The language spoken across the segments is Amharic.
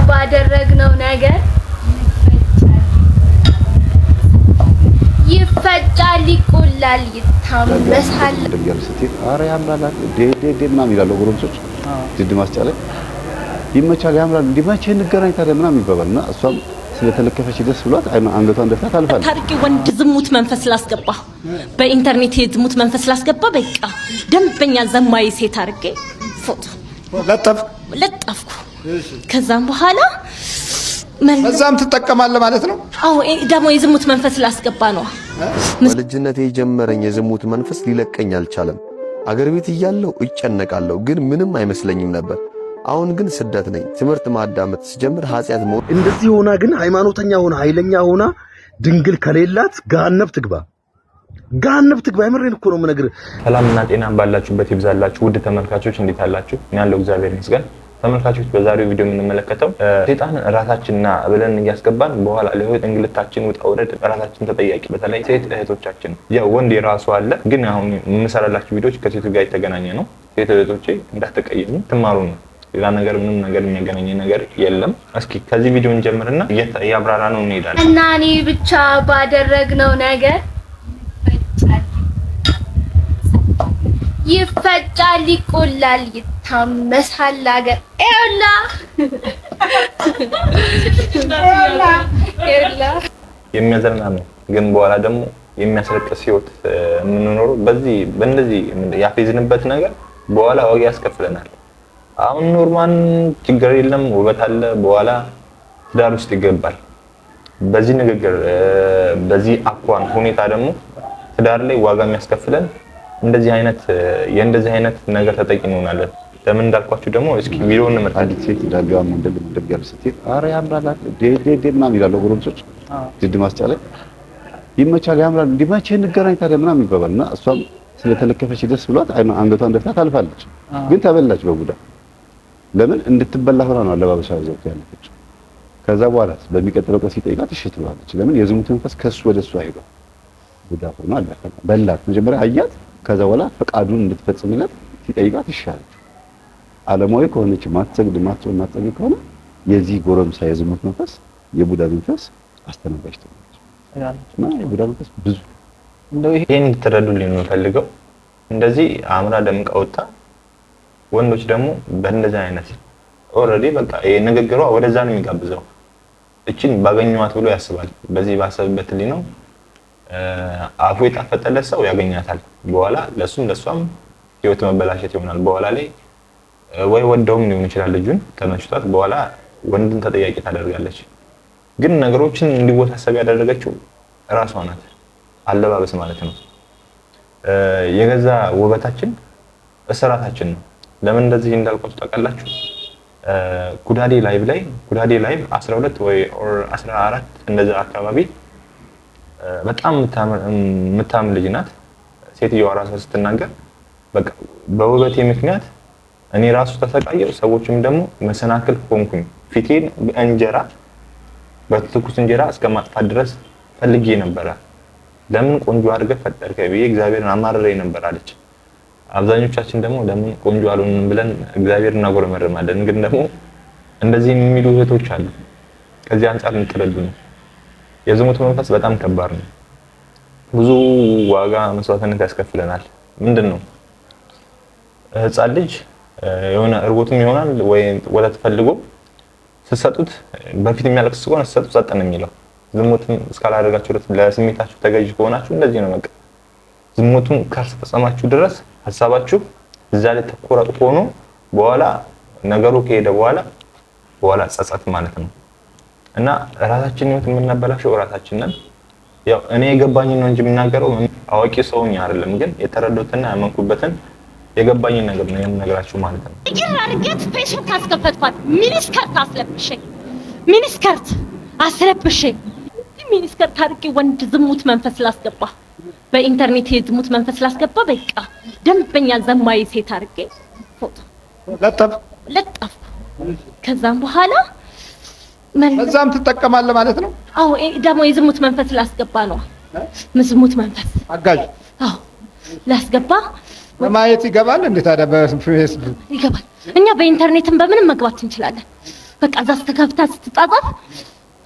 ባደረግነው ነገር ይፈጫል ይቆላል ይታመሳል ደርገርስትይ አረ ያምራል ዴዴዴና ይላል ጎረምሶች ዲድ ማስጫለ ይመቻል ያምራል እንዲመቼ እንገናኝ ታዲያ ምናምን ይባባልና እሷም ስለተለከፈች ደስ ብሏት አንገቷን ደፍታ ታልፋለች ታርቂ ወንድ ዝሙት መንፈስ ላስገባ በኢንተርኔት ዝሙት መንፈስ ላስገባ በቃ ደንበኛ ዘማይ ሴት አርጌ ፎቶ ለጠፍኩ ከዛም በኋላ በዛም ትጠቀማለህ ማለት ነው አዎ ደሞ የዝሙት መንፈስ ላስገባ ነው በልጅነቴ የጀመረኝ የዝሙት መንፈስ ሊለቀኝ አልቻለም አገር ቤት እያለሁ እጨነቃለሁ ግን ምንም አይመስለኝም ነበር አሁን ግን ስደት ነኝ ትምርት ማዳመጥ ሲጀምር ኃጢያት ሞት እንደዚህ ሆና ግን ሃይማኖተኛ ሆና ኃይለኛ ሆና ድንግል ከሌላት ገሃነም ትግባ የምሬን እኮ ነው የምነግርህ ሰላምና ጤና ባላችሁበት ይብዛላችሁ ውድ ተመልካቾች እንዴት አላችሁ እኔ ያለው እግዚአብሔር ይመስገን ተመልካቾች በዛሬው ቪዲዮ የምንመለከተው ሰይጣን ራሳችንና ብለን ያስገባን በኋላ ለህይወት እንግልታችን ውጣ ወረድ ራሳችን ተጠያቂ በተለይ ሴት እህቶቻችን ያው ወንድ የራሱ አለ ግን አሁን የምሰራላችሁ ቪዲዮዎች ከሴቱ ጋር የተገናኘ ነው ሴት እህቶቼ እንዳትቀየሙ ትማሩ ነው ሌላ ነገር ምንም ነገር የሚያገናኝ ነገር የለም እስኪ ከዚህ ቪዲዮ እንጀምርና ያብራራ ነው እንሄዳለን እና እኔ ብቻ ባደረግነው ነገር ይፈጫል ይቆላል ይታመሳል አገር ኤላ የሚያዘርና ነው ግን በኋላ ደግሞ የሚያስለቅስ ህይወት የምንኖረው በእንደዚህ ያፌዝንበት ነገር በኋላ ዋጋ ያስከፍለናል አሁን ኖርማል ችግር የለም ውበት አለ በኋላ ዳር ውስጥ ይገባል በዚህ ንግግር በዚህ አቋም ሁኔታ ደግሞ ዳር ላይ ዋጋ የሚያስከፍለን እንደዚህ አይነት ነገር ተጠቂ እንሆናለን ለምን እንዳልኳችሁ ደግሞ እስኪ ቪዲዮውን እንመጣ አንዲት ሴት ዳጋው ደርገርስትይ አረ ያምራል ዴዴዴና ይላል ጎረምሶች ዲድ ማስጫለ ይመቻል ያምራል እንዲመቼ እንገናኝ ታዲያ ምናምን ይባባልና እሷም ስለተለከፈች ደስ ብሏት አንገቷን ደፍታ ታልፋለች ግን ተበላች በጉዳ ለምን እንድትበላ ሆና ነው አለባበሷ ዘውት ያለች ከዛ በኋላ በሚቀጥለው ቀን ሲጠይቃት እሺ ትላለች ለምን የዝሙት መንፈስ ከሱ ወደሱ አይጓል ጉዳ ሆኖ አለፈ በላት መጀመሪያ አያት ከዛ በኋላ ፈቃዱን እንድትፈጽምለት ሲጠይቃት ይሻላል ዓለማዊ ከሆነች ማትሰግድ ማትጾም ማትጸልይ ከሆነ የዚህ ጎረምሳ የዝሙት መንፈስ የቡዳ መንፈስ አስተናጋጅ ትሆናለች እና የቡዳ መንፈስ ብዙ እንደው ይሄን ተረዱልኝ ነው ፈልገው እንደዚህ አምራ ደምቃ ወጣ ወንዶች ደግሞ በእንደዛ አይነት ኦሬዲ በቃ የንግግሯ ወደዛ ነው የሚጋብዘው እቺን ባገኘዋት ብሎ ያስባል በዚህ ባሰብበት ልጅ ነው አፉ የጣፈጠለት ሰው ያገኛታል በኋላ ለሷም ህይወት መበላሸት ይሆናል በኋላ ላይ ወይ ወደውም ሊሆን ይችላል ልጁን ተመችቷት በኋላ ወንድን ተጠያቂ ታደርጋለች ግን ነገሮችን እንዲወሳሰብ ያደረገችው ራሷ ናት አለባበስ ማለት ነው የገዛ ውበታችን እስራታችን ነው ለምን እንደዚህ እንዳልኳችሁ ታውቃላችሁ ጉዳዴ ላይቭ 12 ወይ 14 እንደዛ አካባቢ በጣም የምታምር ልጅ ናት ሴትዮዋ ራሷ ስትናገር በቃ በውበቴ ምክንያት እኔ ራሱ ተሰቃየው ሰዎችም ደግሞ መሰናክል ሆንኩኝ ፊቴን በእንጀራ በትኩስ እንጀራ እስከማጥፋት ድረስ ፈልጌ ነበር ለምን ቆንጆ አድርገህ ፈጠርከኝ ብዬ እግዚአብሔርን አማርሬ ነበር አለች አብዛኞቻችን ደግሞ ለምን ቆንጆ አልሆንም ብለን እግዚአብሔርን እናጎረመርማለን ግን ደግሞ እንደዚህ የሚሉ እህቶች አሉ ከዚህ አንፃር እንተረዱ ነው የዝሙት መንፈስ በጣም ከባድ ነው ብዙ ዋጋ መስዋዕትነት ያስከፍለናል ምንድነው ህፃን ልጅ የሆነ እርቦትም ይሆናል ወይ ወተት ፈልጎ ሲሰጡት በፊት የሚያለቅስ ከሆነ ሲሰጡት ጸጥ ነው የሚለው ዝሙትን እስካላደረጋችሁ ድረስ ለስሜታችሁ ተገዥ ከሆናችሁ እንደዚህ ነው በቃ ዝሙቱን ካልተፈጸማችሁ ድረስ ሐሳባችሁ እዛ ላይ ተቆራጥ ሆኖ በኋላ ነገሩ ከሄደ በኋላ ጸጸት ማለት ነው እና ራሳችንን ህይወት የምናበላሸው ራሳችን ነን ያው እኔ የገባኝ ነው እንጂ የምናገረው አዋቂ ሰውኝ አይደለም ግን የተረዱትና ያመንኩበትን የገባኝ ነገር ነው የምነግራችሁ ማለት ነው ይራርገት ፔሽንት አስከፈትኳት ሚኒስከርት አስለብሽኝ ሚኒስከርት አርቂ ወንድ ዝሙት መንፈስ ላስገባ በኢንተርኔት የዝሙት መንፈስ ላስገባ በቃ ደንበኛ ዘማይ ሴት አርጌ ፎቶ ለጠፍ ከዛም በኋላ በዛም ትጠቀማለህ ማለት ነው አዎ ደሞ የዝሙት መንፈስ ላስገባ ነው ዝሙት መንፈስ አጋዥ አዎ ላስገባ ማየት ይገባል እንዴ ታዲያ በፌስቡክ ይገባል እኛ በኢንተርኔትም በምንም መግባት እንችላለን በቃ እዛ ስተከፍታ ስትጣጣፍ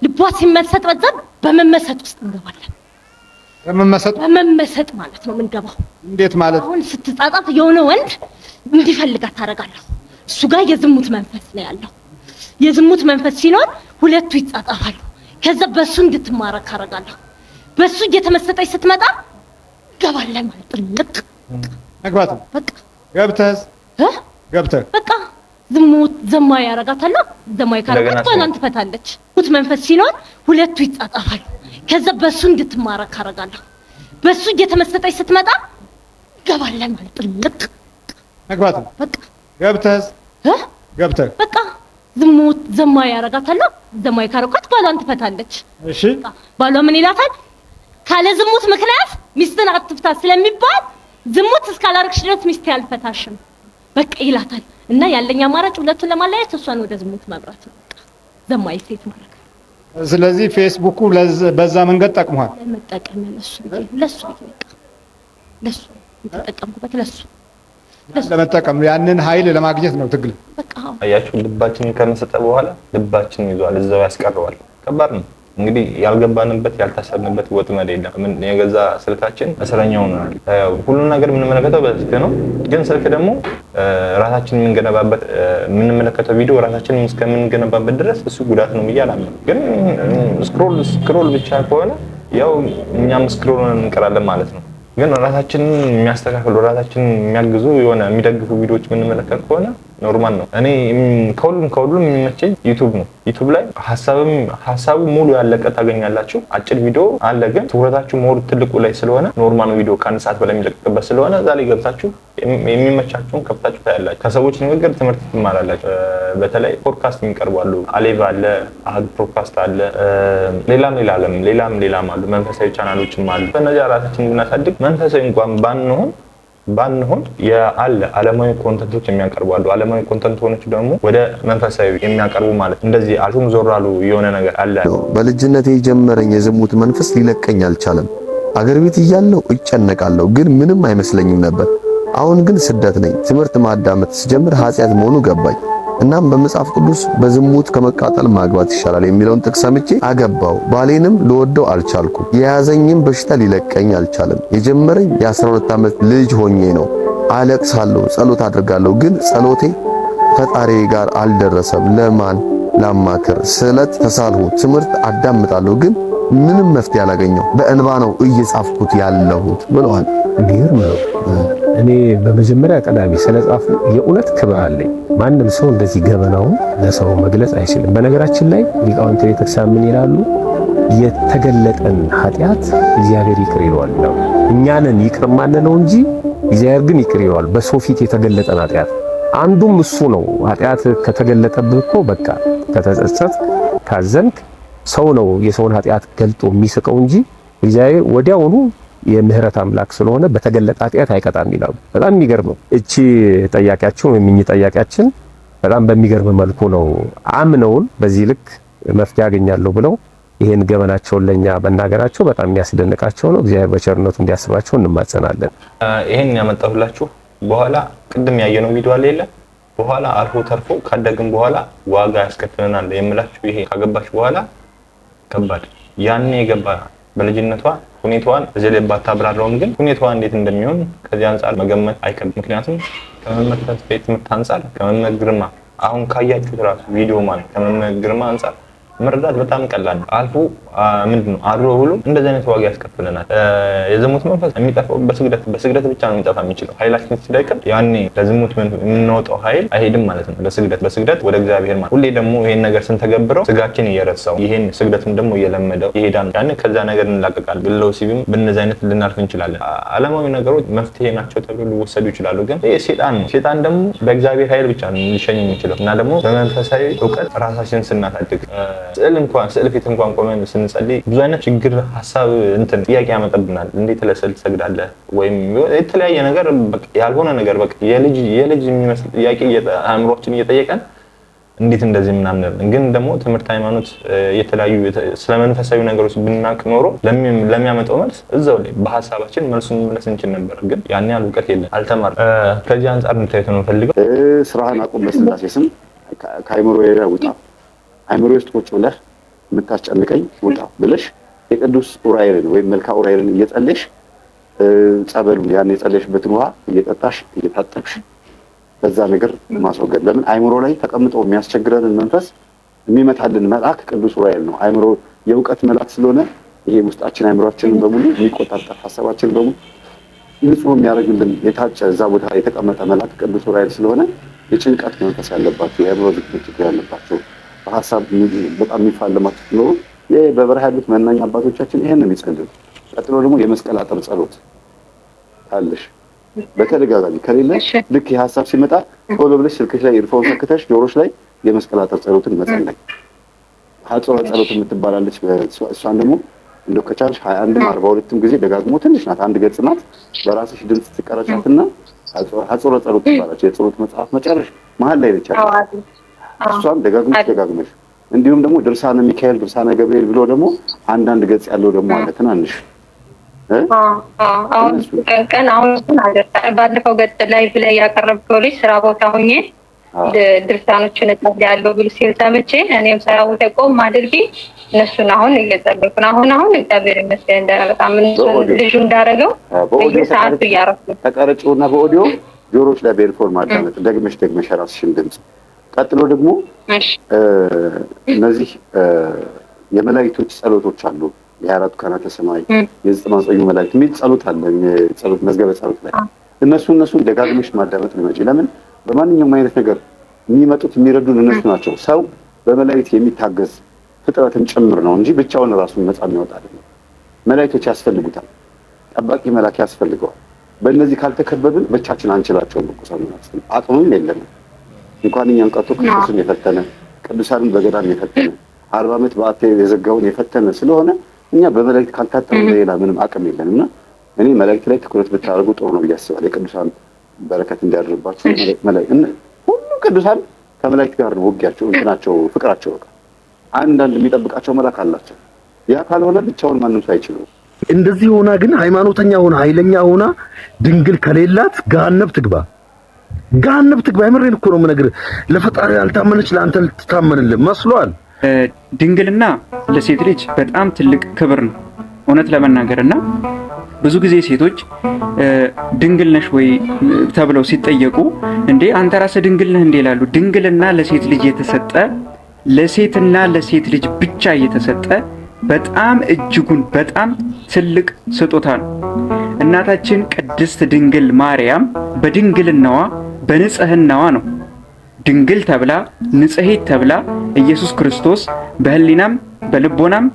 ልቧ ሲመሰጥ በዛ በመመሰጥ ውስጥ እንገባለን። በመመሰጥ ማለት ነው የምንገባው። እንዴት ማለት? አሁን ስትጣጣፍ የሆነ ወንድ እንዲፈልጋት ታደርጋለህ። እሱ ጋር የዝሙት መንፈስ ነው ያለው። የዝሙት መንፈስ ሲኖር ሁለቱ ይጣጣፋሉ። ከዛ በሱ እንድትማረክ ታደርጋለህ። በሱ እየተመሰጠች ስትመጣ ገባለን ማለት ልቅ መግባት በቃ ገብተህ በቃ ዝሙት ዘማዊ ያረጋታል። ዘማዊ ካረጋት ባሏን ትፈታለች። ዝሙት መንፈስ ሲኖር ሁለቱ ይጣጣፋሉ። ከዛ በሱ እንድትማረክ ታደርጋለህ። በሱ እየተመሰጠች ስትመጣ ገባለን ማለት ልቅ መግባት በቃ ገብተህ በቃ ዝሙት ዘማዊ ያረጋታል። ዘማዊ ካረጋት ባሏን ትፈታለች። እሺ ባሏ ምን ይላታል? ካለ ዝሙት ምክንያት ሚስትን አትፍታ ስለሚባል ዝሙት እስካላረግሽ ድረስ ሚስት ያልፈታሽም በቃ ይላታል። እና ያለኛ አማራጭ ሁለቱን ለማለያየት እሷን ወደ ዝሙት መብራት ነው። በቃ ዘማዊ ሴት ማለት ነው። ስለዚህ ፌስቡኩ በዛ መንገድ ጠቅሟል። ለመጠቀም ለሱ በቃ ለሱ ተጠቀምኩበት። ለመጠቀም ያንን ኃይል ለማግኘት ነው ትግል። በቃ አያችሁ፣ ልባችንን ከመሰጠ በኋላ ልባችንን ይዟል፣ እዛው ያስቀረዋል። ከባድ ነው እንግዲህ ያልገባንበት ያልታሰብንበት ወጥመድ የለም። ምን የገዛ ስልካችን እስረኛው ነው። ሁሉ ነገር የምንመለከተው በስልክ ነው። ግን ስልክ ደግሞ ራሳችንን የምንገነባበት የምንመለከተው ቪዲዮ ራሳችንን እስከምንገነባበት ድረስ እሱ ጉዳት ነው ብዬ አላምንም። ግን ስክሮል ብቻ ከሆነ ያው እኛም ስክሮል እንቀራለን ማለት ነው። ግን ራሳችንን የሚያስተካክሉ ራሳችንን የሚያግዙ የሆነ የሚደግፉ ቪዲዮዎች የምንመለከት ከሆነ ኖርማል ነው። እኔ ከሁሉም የሚመቸኝ ዩቲዩብ ነው። ዩቲዩብ ላይ ሀሳቡ ሙሉ ያለቀ ታገኛላችሁ። አጭር ቪዲዮ አለ፣ ግን ትኩረታችሁ ሞር ትልቁ ላይ ስለሆነ ኖርማል ቪዲዮ ከአንድ ሰዓት በላይ የሚለቀቅበት ስለሆነ እዛ ላይ ገብታችሁ የሚመቻችሁን ከፍታችሁ ታያላችሁ። ከሰዎች ንግግር ትምህርት ትማራላችሁ። በተለይ ፖድካስት የሚቀርባሉ። አሌቭ አለ፣ አህድ ፖድካስት አለ፣ ሌላም አሉ። መንፈሳዊ ቻናሎችም አሉ። በእነዚያ ራሳችንን ብናሳድግ መንፈሳዊ እንኳን ባንሆን የአለ ዓለማዊ ኮንተንቶች የሚያቀርቡ አሉ። ዓለማዊ ኮንተንቶች ደግሞ ወደ መንፈሳዊ የሚያቀርቡ ማለት እንደዚህ አልፎም ዞር አሉ የሆነ ነገር አለ። በልጅነቴ የጀመረኝ የዝሙት መንፈስ ሊለቀኝ አልቻለም። አገር ቤት እያለሁ እጨነቃለሁ፣ ግን ምንም አይመስለኝም ነበር። አሁን ግን ስደት ነኝ። ትምህርት ማዳመጥ ስጀምር ኃጢአት መሆኑ ገባኝ። እናም በመጽሐፍ ቅዱስ በዝሙት ከመቃጠል ማግባት ይሻላል የሚለውን ጥቅስ ሰምቼ አገባው። ባሌንም ልወደው አልቻልኩም። የያዘኝም በሽታ ሊለቀኝ አልቻለም። የጀመረኝ የ12 ዓመት ልጅ ሆኜ ነው። አለቅሳለሁ፣ ጸሎት አድርጋለሁ፣ ግን ጸሎቴ ፈጣሪ ጋር አልደረሰም። ለማን ላማክር? ስለት ተሳልሁ፣ ትምህርት አዳምጣለሁ፣ ግን ምንም መፍትሄ አላገኘው። በእንባ ነው እየጻፍኩት ያለሁት ብለዋል። የሚገርም ነው። እኔ በመጀመሪያ ቀዳሚ ስለጻፉ የእውነት ክብር አለኝ። ማንም ሰው እንደዚህ ገበናውን ለሰው መግለጽ አይችልም። በነገራችን ላይ ሊቃውንተ ቤተክርስቲያን ምን ይላሉ? የተገለጠን ኃጢአት እግዚአብሔር ይቅር ይለዋል ነው። እኛንን ይቅር ማንነው እንጂ እግዚአብሔር ግን ይቅር ይለዋል። በሰው ፊት የተገለጠን ኃጢአት አንዱም እሱ ነው። ኃጢአት ከተገለጠብህ እኮ በቃ ከተጸጸት ካዘንክ ሰው ነው የሰውን ኃጢአት ገልጦ የሚስቀው እንጂ እግዚአብሔር ወዲያውኑ የምህረት አምላክ ስለሆነ በተገለጠ ኃጢአት አይቀጣም ይላሉ። በጣም የሚገርም ነው። እቺ ጠያቂያችን ወይም እኚህ ጠያቂያችን በጣም በሚገርም መልኩ ነው አምነውን በዚህ ልክ መፍትሄ ያገኛለሁ ብለው ይሄን ገበናቸውን ለኛ በእናገራቸው በጣም የሚያስደንቃቸው ነው። እግዚአብሔር በቸርነቱ እንዲያስባቸው እንማጸናለን። ይሄን ያመጣሁላችሁ በኋላ ቅድም ያየነው ቪዲዮ አለ የለ በኋላ አልፎ ተርፎ ካደግን በኋላ ዋጋ ያስከፍለናል የምላችሁ ይሄ ካገባች በኋላ ከባድ ያኔ የገባ በልጅነቷ ሁኔታዋን እዚህ ላይ ባታብራራውም ግን ሁኔታዋ እንዴት እንደሚሆን ከዚህ አንፃር መገመት አይከብድም። ምክንያቱም ከመመከት ቤት አንፃር ከመመክ ግርማ አሁን ካያችሁት ራሱ ቪዲዮ ማለት ከመመክ ግርማ አንፃር መረዳት በጣም ቀላል ነው። አልፎ ምንድነው አድሮ ሁሉ እንደዚህ አይነት ዋጋ ያስከፍለናል። የዝሙት መንፈስ የሚጠፋው በስግደት ብቻ ነው የሚጠፋ የሚችለው። ኃይላችን ሲዳይቀር ያኔ ለዝሙት የምንወጣው ኃይል አይሄድም ማለት ነው። በስግደት ወደ እግዚአብሔር ማለት ሁሌ ደግሞ ይሄን ነገር ስንተገብረው ስጋችን እየረሳው ይሄን ስግደትም ደግሞ እየለመደው ይሄዳል። ያኔ ከዛ ነገር እንላቀቃለን። ብለው ሲቪም በእነዚህ አይነት ልናልፍ እንችላለን። ዓለማዊ ነገሮች መፍትሄ ናቸው ተብሎ ሊወሰዱ ይችላሉ። ግን ይሄ ሴጣን ነው። ሴጣን ደግሞ በእግዚአብሔር ኃይል ብቻ ነው ሊሸኝ የሚችለው እና ደግሞ በመንፈሳዊ ዕውቀት ራሳችንን ስናሳድግ ስዕል ፊት እንኳን ቆመን ስንጸልይ ብዙ አይነት ችግር ሐሳብ ጥያቄ ያመጣብናል። እንዴት ለስዕል ትሰግዳለህ ወይም የተለያየ ነገር ያልሆነ ነገር በቃ የልጅ የሚመስል ጥያቄ አእምሮአችን እየጠየቀን እንዴት እንደዚህ ምናምን ግን ደግሞ ትምህርት ሃይማኖት የተለያዩ ስለመንፈሳዊ ነገሮች ብናቅ ኖሮ ለሚያመጣው መልስ እዛው ላይ በሐሳባችን መልሱን መመለስ እንችል ነበር። ግን ያን ያህል ዕውቀት የለም፣ አልተማርም። ከዚህ አንፃር እንታየት ነው ፈልገው ስራህን አቁም፣ በስላሴ ስም ከአይምሮ ውጣ አይምሮ ውስጥ ቁጭ ብለህ የምታስጨንቀኝ ውጣ ብለሽ የቅዱስ ኡራኤልን ወይም መልካ ኡራኤልን እየጸለሽ ጸበሉን ያን የጸለሽበትን ውሃ እየጠጣሽ እየታጠብሽ በዛ ነገር ማስወገድ። ለምን አይምሮ ላይ ተቀምጦ የሚያስቸግረንን መንፈስ የሚመታልን መልአክ ቅዱስ ኡራኤል ነው። አይምሮ የእውቀት መልአክ ስለሆነ ይሄ ውስጣችን አይምሮአችንን በሙሉ የሚቆጣጠር ሐሳባችንን በሙሉ ንጹህ የሚያደርግልን የታጨ እዛ ቦታ የተቀመጠ መልአክ ቅዱስ ኡራኤል ስለሆነ የጭንቀት መንፈስ ያለባቸው የአእምሮ ዝግጅት ያለባቸው በሐሳብ በጣም የሚፋለማቸው ነው። በበረሃ ያሉት መናኝ አባቶቻችን ይሄን ነው የሚጸልዩት። ቀጥሎ ደግሞ የመስቀል አጥር ጸሎት አለሽ በተደጋጋሚ ከሌለሽ ልክ የሐሳብ ሲመጣ ቶሎ ብለሽ ስልክሽ ላይ ኢርፎን ሰክተሽ ጆሮሽ ላይ የመስቀል አጥር ጸሎትን መጸለይ። ሐጾረ ጸሎት የምትባላለች እሷን ደግሞ እንደው ከቻልሽ 21 42 ጊዜ ደጋግሞ ትንሽ ናት፣ አንድ ገጽ ናት። በራስሽ ድምጽ ትቀረጫትና ሐጾረ ጸሎት ትባላለች። የጸሎት መጽሐፍ መጨረሻ መሀል ላይ ነች። እሷን ደጋግመሽ እንዲሁም ደግሞ ድርሳነ ሚካኤል ድርሳነ ገብርኤል ብሎ ደግሞ አንዳንድ ገጽ ያለው ደግሞ አለ ትናንሽ ባለፈው ገጽ ላይ ብለህ ያቀረብከው ልጅ ስራ ቦታ ሆኜ ድርሳኖችን እጸልያለሁ ብሎ ሲል ሰምቼ እኔም ስራ ቦታ ቆም አድርጌ እነሱን አሁን እየጸለይኩ ነው። አሁን እግዚአብሔር ይመስገን በጣም ልጁ እንዳደረገው በየሰዓቱ እያረፍኩ ተቀረጭውና በኦዲዮ ጆሮች ላይ በኤርፎን ማዳመጥ ደግመሽ ራስሽን ድምጽ። ቀጥሎ ደግሞ እነዚህ የመላእክቶች ጸሎቶች አሉ። የአራቱ ካህናተ ሰማይ የዘጠኝ መላእክት የሚል ጸሎት አለ። ጸሎት መዝገበ ጸሎት ላይ እነሱን ደጋግመሽ ማዳመጥ ነው። ለምን በማንኛውም አይነት ነገር የሚመጡት የሚረዱን እነሱ ናቸው። ሰው በመላእክት የሚታገዝ ፍጥረትን ጭምር ነው እንጂ ብቻውን ራሱን ነፃ የሚወጣ አይደለም። መላእክቶች ያስፈልጉታል። ጠባቂ መልአክ ያስፈልገዋል። በእነዚህ ካልተከበብን ብቻችን አንችላቸውም። ቁሳዊና አቅሙም የለንም። እንኳን እኛን ቀርቶ ክርስቶስን የፈተነ ቅዱሳንን በገዳም የፈተነ 40 ዓመት በአቴ የዘጋውን የፈተነ ስለሆነ እኛ በመላእክት ካልታጠብን ሌላ ምንም አቅም የለንና እኔ መላእክት ላይ ትኩረት ብታደርጉ ጥሩ ነው ብያስባለሁ። የቅዱሳን በረከት እንዲያድርባችሁ መላእክት ሁሉ ቅዱሳን ከመላእክት ጋር ነው ውጊያቸው፣ እንትናቸው፣ ፍቅራቸው። በቃ አንዳንድ የሚጠብቃቸው መልአክ አላቸው። ያ ካልሆነ ብቻውን ማንም ሰው አይችልም። እንደዚህ ሆና ግን ሃይማኖተኛ ሆና ኃይለኛ ሆና ድንግል ከሌላት ገሃነም ትግባ። የምሬን እኮ ነው የምነግርህ። ለፈጣሪ ያልታመነች ለአንተ ልትታመንልህ መስሏል። ድንግልና ለሴት ልጅ በጣም ትልቅ ክብር ነው እውነት ለመናገርና ብዙ ጊዜ ሴቶች ድንግል ነሽ ወይ ተብለው ሲጠየቁ እንዴ አንተ ራስህ ድንግል ነህ እንዴ ይላሉ። ድንግልና ለሴት ልጅ የተሰጠ ለሴትና ለሴት ልጅ ብቻ የተሰጠ በጣም እጅጉን በጣም ትልቅ ስጦታ ነው። እናታችን ቅድስት ድንግል ማርያም በድንግልናዋ በንጽህናዋ ነው ድንግል ተብላ ንጽሕት ተብላ ኢየሱስ ክርስቶስ በህሊናም በልቦናም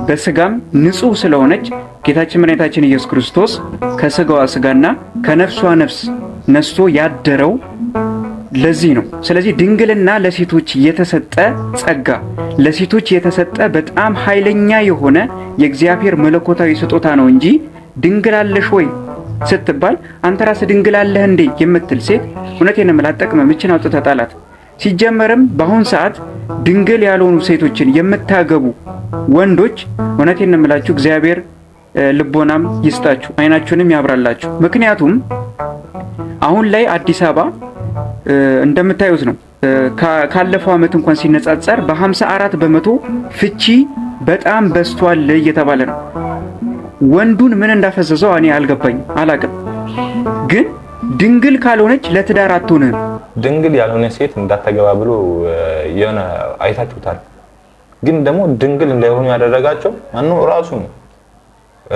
በስጋም ንጹህ ስለሆነች ጌታችን መድኃኒታችን ኢየሱስ ክርስቶስ ከስጋዋ ስጋና ከነፍሷ ነፍስ ነስቶ ያደረው ለዚህ ነው። ስለዚህ ድንግልና ለሴቶች የተሰጠ ጸጋ፣ ለሴቶች የተሰጠ በጣም ኃይለኛ የሆነ የእግዚአብሔር መለኮታዊ ስጦታ ነው እንጂ ድንግል አለሽ ወይ ስትባል አንተ ራስህ ድንግል አለህ እንዴ የምትል ሴት እውነቴን ነው የምላጠቅመም እችን አውጥተህ ጣላት። ሲጀመርም በአሁን ሰዓት ድንግል ያልሆኑ ሴቶችን የምታገቡ ወንዶች እውነቴን ነው የምላችሁ እግዚአብሔር ልቦናም ይስጣችሁ አይናችሁንም ያብራላችሁ። ምክንያቱም አሁን ላይ አዲስ አበባ እንደምታዩት ነው ካለፈው ዓመት እንኳን ሲነጻጸር በ54 በመቶ ፍቺ በጣም በዝቷል እየተባለ ነው። ወንዱን ምን እንዳፈዘዘው እኔ አላቅም። ግን ድንግል ካልሆነች ለትዳር አትሆንም። ድንግል ያልሆነ ሴት እንዳታገባ ብሎ የሆነ አይታችሁታል። ግን ደግሞ ድንግል እንዳይሆኑ ያደረጋቸው ማነው? ራሱ ነው።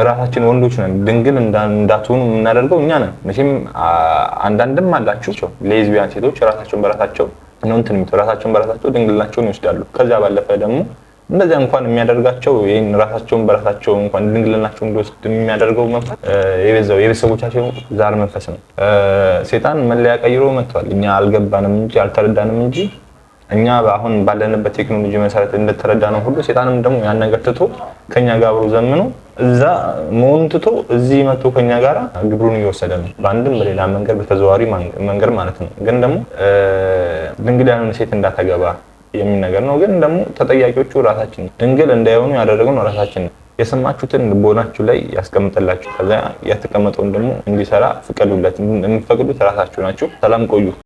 ራሳችን ወንዶች ነን። ድንግል እንዳትሆኑ የምናደርገው እኛ ነን። መቼም አንዳንድም አላችሁ ሌዝቢያን ሴቶች ራሳቸውን በራሳቸው ነው እንትን የሚተው ራሳቸውን በራሳቸው ድንግልናቸውን ይወስዳሉ። ከዛ ባለፈ ደግሞ እንደዛ እንኳን የሚያደርጋቸው ይሄን ራሳቸውን በራሳቸው እንኳን ድንግልናቸውን እንዲወስድ የሚያደርገው መንፈስ የቤተሰቦቻቸው ዛር መንፈስ ነው። ሴጣን መለያ ቀይሮ መጥቷል። እኛ አልገባንም እንጂ አልተረዳንም እንጂ እኛ አሁን ባለንበት ቴክኖሎጂ መሰረት እንደተረዳነው ሁሉ ሴጣንም ደግሞ ያን ነገር ትቶ ከኛ ጋር አብሮ ዘምኖ እዛ መሆኑን ትቶ እዚህ መጥቶ ከኛ ጋር ግብሩን እየወሰደ ነው። በአንድም በሌላ መንገድ በተዘዋዋሪ መንገድ ማለት ነው። ግን ደግሞ ድንግል ያልሆነ ሴት እንዳታገባ የሚል ነገር ነው። ግን ደግሞ ተጠያቂዎቹ ራሳችን ድንግል እንዳይሆኑ ያደረገው ራሳችን ነው። የሰማችሁትን ልቦናችሁ ላይ ያስቀምጥላችሁ። ከዛ ያተቀመጠውን ደግሞ እንዲሰራ ፍቀዱለት። የምትፈቅዱት ራሳችሁ ናችሁ። ሰላም ቆዩ።